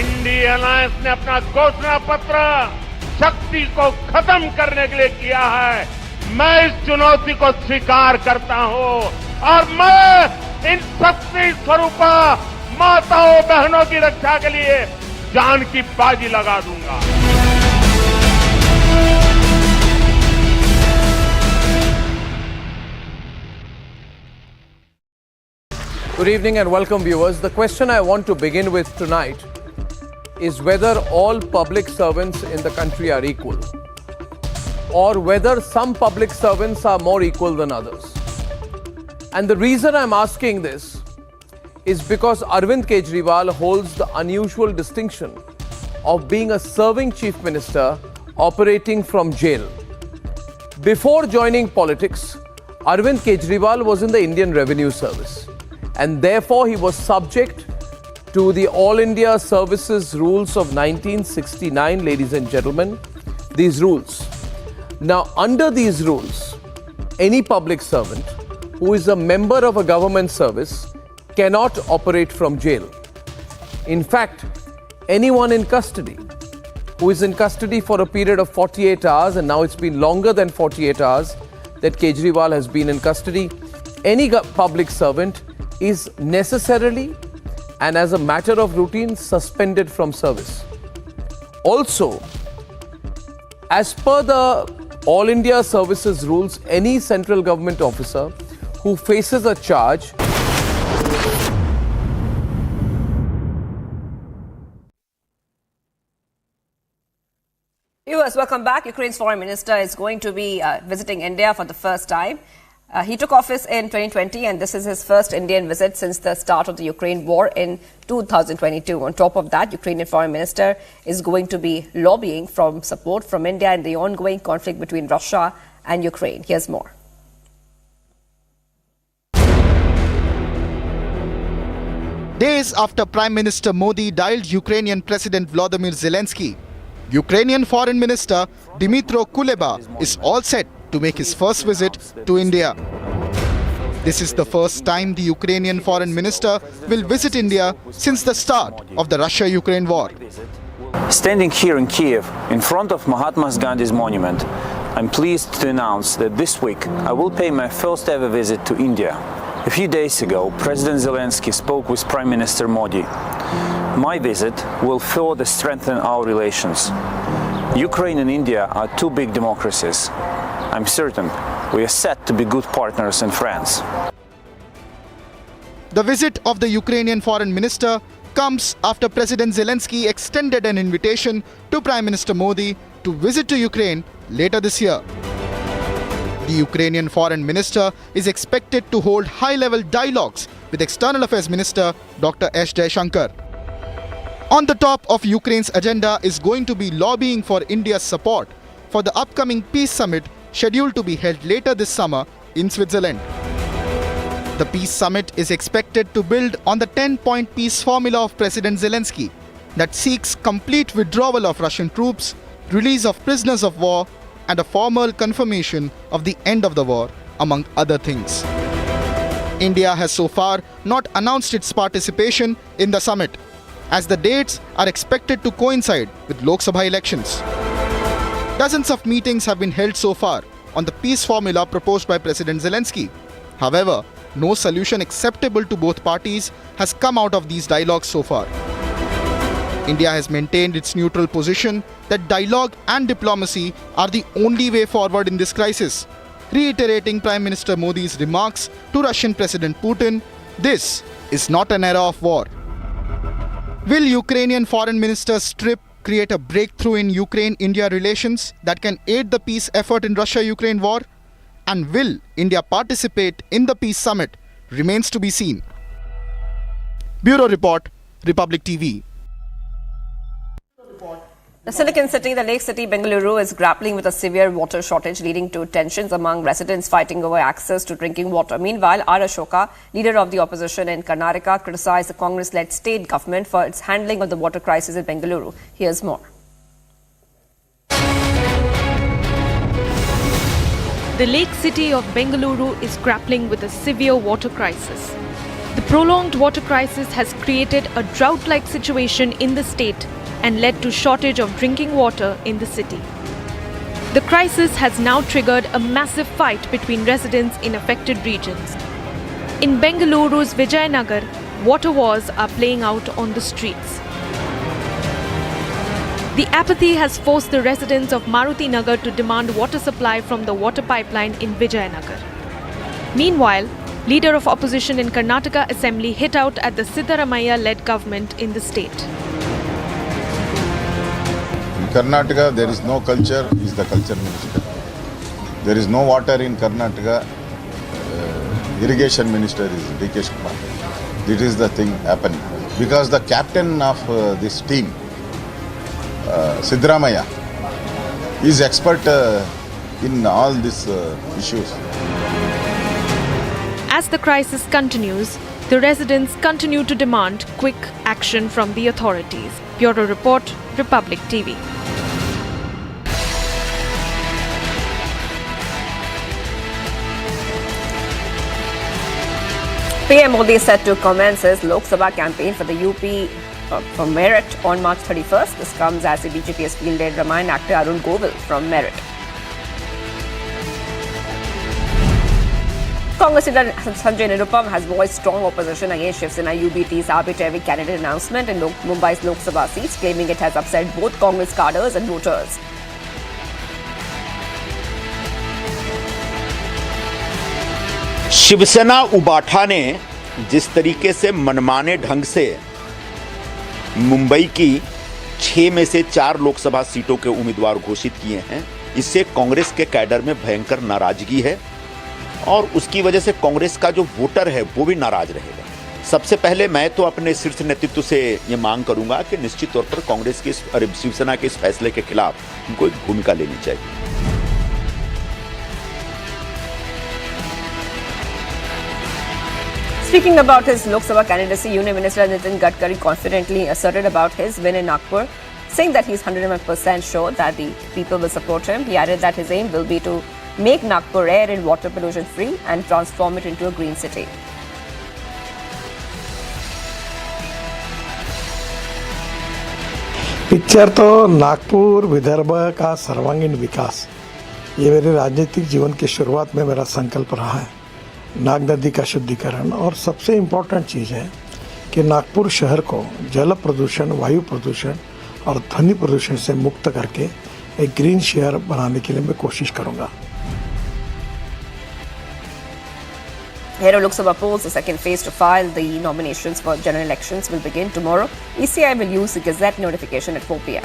इंडिया अलायंस ने अपना घोषणा पत्र शक्ति को खत्म करने के लिए किया है। मैं इस चुनौती को स्वीकार करता हूं और मैं इन शक्ति स्वरूपा माताओं बहनों की रक्षा के लिए जान की बाजी लगा दूंगा। Good evening and welcome viewers. The question I want to begin with tonight is whether all public servants in the country are equal or whether some public servants are more equal than others. And the reason I'm asking this is because Arvind Kejriwal holds the unusual distinction of being a serving chief minister operating from jail. Before joining politics, Arvind Kejriwal was in the Indian Revenue Service. And therefore, he was subject to the All India Services Rules of 1969, ladies and gentlemen. These rules. Now, under these rules, any public servant who is a member of a government service cannot operate from jail. In fact, anyone in custody who is in custody for a period of 48 hours, and now it's been longer than 48 hours that Kejriwal has been in custody, any public servant is necessarily and as a matter of routine suspended from service. Also, as per the All India Services Rules, any central government officer who faces a charge Viewers, welcome back. Ukraine's foreign minister is going to be visiting India for the first time. He took office in 2020 and this is his first Indian visit since the start of the Ukraine war in 2022. On top of that, Ukrainian foreign minister is going to be lobbying for support from India in the ongoing conflict between Russia and Ukraine. Here's more. Days after Prime Minister Modi dialed Ukrainian President Volodymyr Zelensky, Ukrainian Foreign Minister Dmytro Kuleba is all set to make his first visit to India. This is the first time the Ukrainian foreign minister will visit India since the start of the Russia-Ukraine war. Standing here in Kiev, in front of Mahatma Gandhi's monument, I'm pleased to announce that this week I will pay my first ever visit to India. A few days ago, President Zelensky spoke with Prime Minister Modi. My visit will further strengthen our relations. Ukraine and India are two big democracies. I'm certain we are set to be good partners and friends. The visit of the Ukrainian foreign minister comes after President Zelensky extended an invitation to Prime Minister Modi to visit to Ukraine later this year. The Ukrainian foreign minister is expected to hold high-level dialogues with External Affairs Minister Dr. S. Jaishankar. On the top of Ukraine's agenda is going to be lobbying for India's support for the upcoming peace summit scheduled to be held later this summer in Switzerland. The peace summit is expected to build on the 10-point peace formula of President Zelensky that seeks complete withdrawal of Russian troops, release of prisoners of war, and a formal confirmation of the end of the war, among other things. India has so far not announced its participation in the summit, as the dates are expected to coincide with Lok Sabha elections. Dozens of meetings have been held so far on the peace formula proposed by President Zelensky. However, no solution acceptable to both parties has come out of these dialogues so far. India has maintained its neutral position that dialogue and diplomacy are the only way forward in this crisis, reiterating Prime Minister Modi's remarks to Russian President Putin, "This is not an era of war." Will Ukrainian Foreign Minister's trip create a breakthrough in Ukraine-India relations that can aid the peace effort in Russia-Ukraine war? And will India participate in the peace summit remains to be seen. Bureau Report, Republic TV. The Silicon City, the Lake City, Bengaluru is grappling with a severe water shortage, leading to tensions among residents fighting over access to drinking water. Meanwhile, R. Ashoka, leader of the opposition in Karnataka, criticized the Congress-led state government for its handling of the water crisis in Bengaluru. Here's more. The Lake City of Bengaluru is grappling with a severe water crisis. The prolonged water crisis has created a drought-like situation in the state and led to shortage of drinking water in the city. The crisis has now triggered a massive fight between residents in affected regions. In Bengaluru's Vijayanagar, water wars are playing out on the streets. The apathy has forced the residents of Maruti Nagar to demand water supply from the water pipeline in Vijayanagar. Meanwhile, leader of opposition in Karnataka Assembly hit out at the Siddaramaiah-led government in the state. In Karnataka, there is no culture, he is the culture minister. There is no water in Karnataka, irrigation minister is Dikesh Kumar. This is the thing happening. Because the captain of this team, Siddaramaiah, is expert in all these issues. As the crisis continues, the residents continue to demand quick action from the authorities. Bureau Report, Republic TV. PM Modi is set to commence his Lok Sabha campaign for the UP from Merit on March 31st. This comes as the BJP has fielded Ramayana actor Arun Govil from Merit. Congress leader Sanjay Nirupam has voiced strong opposition against Shiv Sena UBT's arbitrary candidate announcement in Mumbai's Lok Sabha seats, claiming it has upset both Congress cadres and voters. Shiv Sena Ubatha ने जिस तरीके से मनमाने ढंग से मुंबई की 6 में से 4 लोकसभा सीटों के उम्मीदवार घोषित किए हैं, इससे कांग्रेस के कैडर में भयंकर नाराजगी है और उसकी वजह से कांग्रेस का जो वोटर है वो भी नाराज रहेगा। सबसे पहले मैं तो अपने शीर्ष नेतृत्व से ये मांग करूंगा कि निश्चित तौर पर कांग्रेस के शिवसेना के इस फैसले के खिलाफ उनको एक भूमिका लेनी चाहिए। Speaking about his Lok Sabha candidacy, Union Minister Nitin Gadkari confidently asserted about his win in Nagpur, saying that he's 101% sure that the people will support him. He added that his aim will be to make Nagpur air and water pollution free and transform it into a green city. Picture तो नागपुर विदर्भ का सर्वांगीण विकास, ये मेरे राजनीतिक जीवन की शुरुआत में मेरा संकल्प रहा है। नाग नदी का शुद्धिकरण और सबसे इम्पोर्टेंट चीज़ है कि नागपुर शहर को जल प्रदूषण, वायु प्रदूषण और ध्वनि प्रदूषण से मुक्त करके एक ग्रीन शहर बनाने के लिए मैं कोशिश करूँगा। Ahead of Lok Sabha polls, the second phase to file the nominations for general elections will begin tomorrow. ECI will use the Gazette notification at 4 p.m.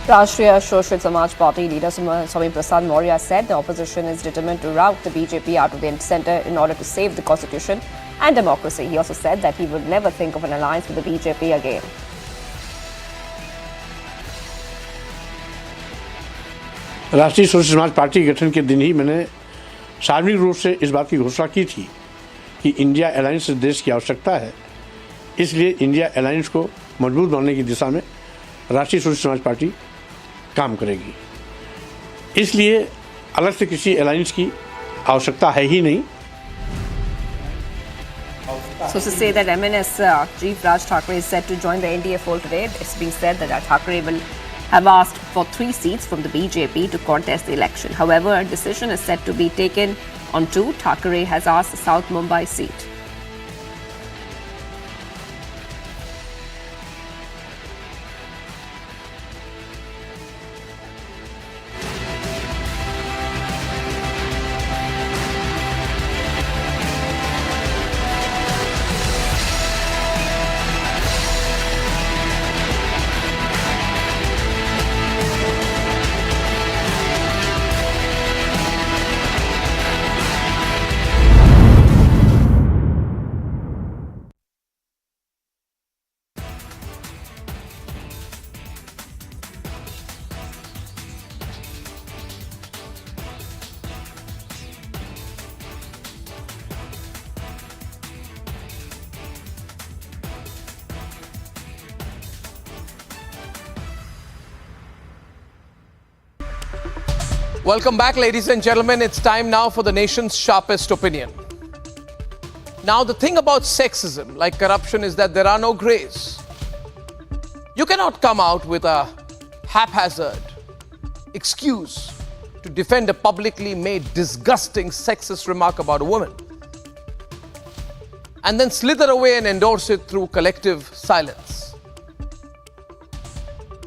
Rashtriya Shosht Samaj Party leader Swami Prasad Maurya said the opposition is determined to rout the BJP out of the centre in order to save the constitution and democracy. He also said that he would never think of an alliance with the BJP again. राष्ट्रीय social समाज party के गठन के दिन ही मैंने सार्वजनिक रूप से इस बात की घोषणा की थी कि इंडिया अलायंस देश की आवश्यकता है, इसलिए इंडिया अलायंस को मजबूत बनाने की दिशा में राष्ट्रीय सोशल समाज पार्टी काम करेगी। इसलिए अलग से किसी अलायंस की आवश्यकता है ही नहीं। Sources say that MNS Chief Raj Thackeray is set to join the NDA fold today. It's being said that Thackeray will have asked for 3 seats from the BJP to contest the election. However, a decision is set to be taken on 2. Thackeray has asked the South Mumbai seat. Welcome back, ladies and gentlemen. It's time now for the nation's sharpest opinion. Now, the thing about sexism, like corruption, is that there are no grays. You cannot come out with a haphazard excuse to defend a publicly made disgusting sexist remark about a woman and then slither away and endorse it through collective silence.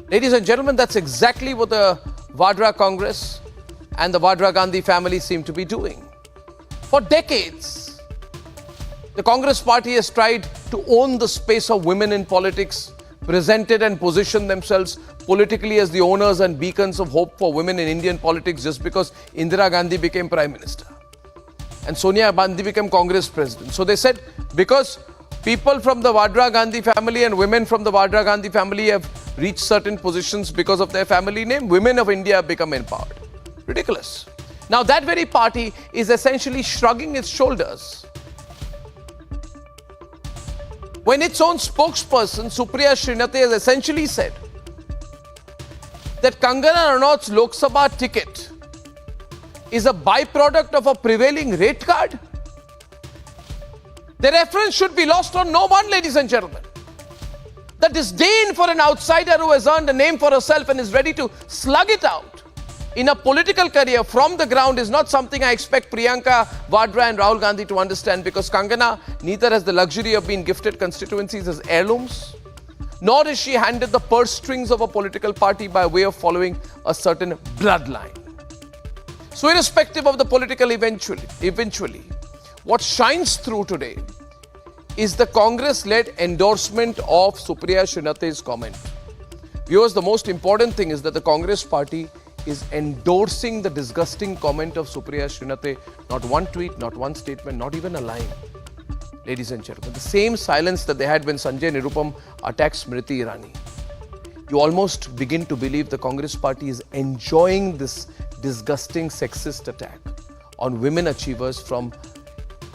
Ladies and gentlemen, that's exactly what the Vadra Congress and the Vadra Gandhi family seem to be doing. For decades, the Congress party has tried to own the space of women in politics, presented and positioned themselves politically as the owners and beacons of hope for women in Indian politics just because Indira Gandhi became Prime Minister and Sonia Gandhi became Congress President. So they said, because people from the Vadra Gandhi family and women from the Vadra Gandhi family have reached certain positions because of their family name, women of India become empowered. Ridiculous. Now that very party is essentially shrugging its shoulders when its own spokesperson, Supriya Srinathe, has essentially said that Kangana Ranaut's Lok Sabha ticket is a byproduct of a prevailing rate card. The reference should be lost on no one, ladies and gentlemen. The disdain for an outsider who has earned a name for herself and is ready to slug it out in a political career from the ground is not something I expect Priyanka Vadra and Rahul Gandhi to understand, because Kangana neither has the luxury of being gifted constituencies as heirlooms, nor is she handed the purse strings of a political party by way of following a certain bloodline. So irrespective of the political eventually, what shines through today is the Congress-led endorsement of Supriya Srinathe's comment. Viewers, the most important thing is that the Congress party is endorsing the disgusting comment of Supriya Srinathe. Not one tweet, not one statement, not even a line. Ladies and gentlemen, the same silence that they had when Sanjay Nirupam attacked Smriti Irani. You almost begin to believe the Congress party is enjoying this disgusting sexist attack on women achievers from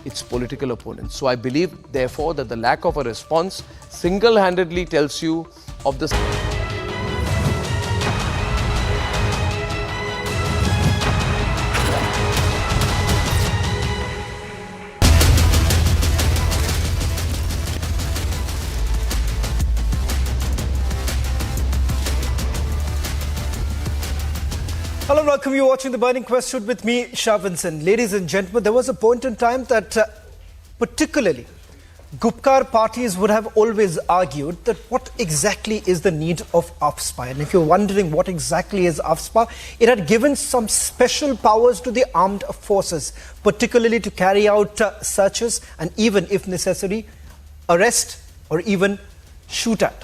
its political opponents. So I believe, therefore, that the lack of a response single-handedly tells you of the... Hello and welcome. You're watching The Burning Question with me, Shah Vincent. Ladies and gentlemen, there was a point in time that particularly Gupkar parties would have always argued that what exactly is the need of AFSPA. And if you're wondering what exactly is AFSPA, it had given some special powers to the armed forces, particularly to carry out searches and even, if necessary, arrest or even shoot at.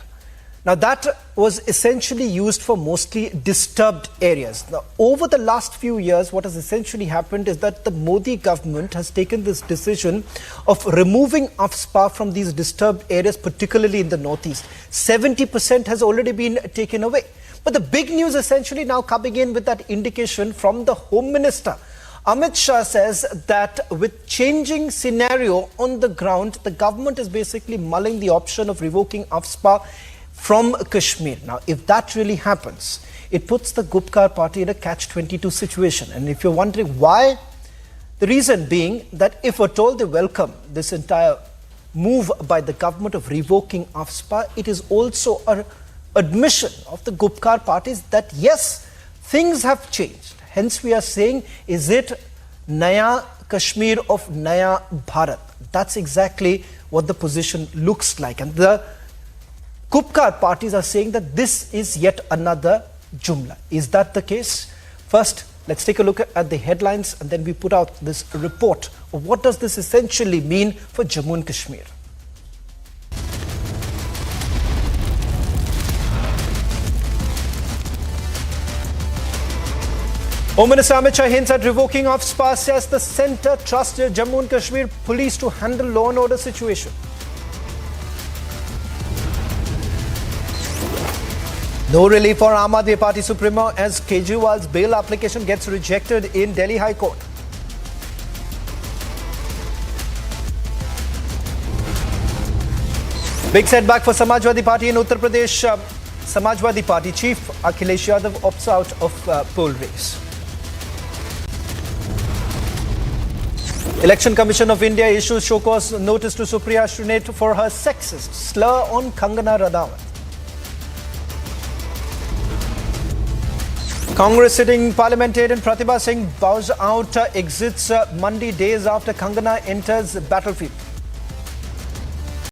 Now, that was essentially used for mostly disturbed areas. Now, over the last few years, what has essentially happened is that the Modi government has taken this decision of removing AFSPA from these disturbed areas, particularly in the northeast. 70% has already been taken away. But the big news essentially now coming in with that indication from the Home Minister. Amit Shah says that with changing scenario on the ground, the government is basically mulling the option of revoking AFSPA from Kashmir. Now, if that really happens, it puts the Gupkar party in a catch-22 situation. And if you're wondering why, the reason being that if at all they welcome this entire move by the government of revoking AFSPA, it is also an admission of the Gupkar parties that yes, things have changed. Hence we are saying, is it Naya Kashmir of Naya Bharat? That's exactly what the position looks like. And the Gupkar parties are saying that this is yet another Jumla. Is that the case? First, let's take a look at the headlines and then we put out this report of what does this essentially mean for Jammu and Kashmir. Home Minister Amit Shah hints at revoking AFSPA, says the centre trusts Jammu and Kashmir police to handle law and order situation. No relief for Aam Aadmi Party Supremo as Kejriwal's bail application gets rejected in Delhi High Court. Big setback for Samajwadi Party in Uttar Pradesh. Samajwadi Party chief Akhilesh Yadav opts out of poll race. Election Commission of India issues show cause notice to Supriya Shrinate for her sexist slur on Kangana Ranaut. Congress sitting parliamentarian Pratibha Singh bows out, exits Monday days after Kangana enters battlefield.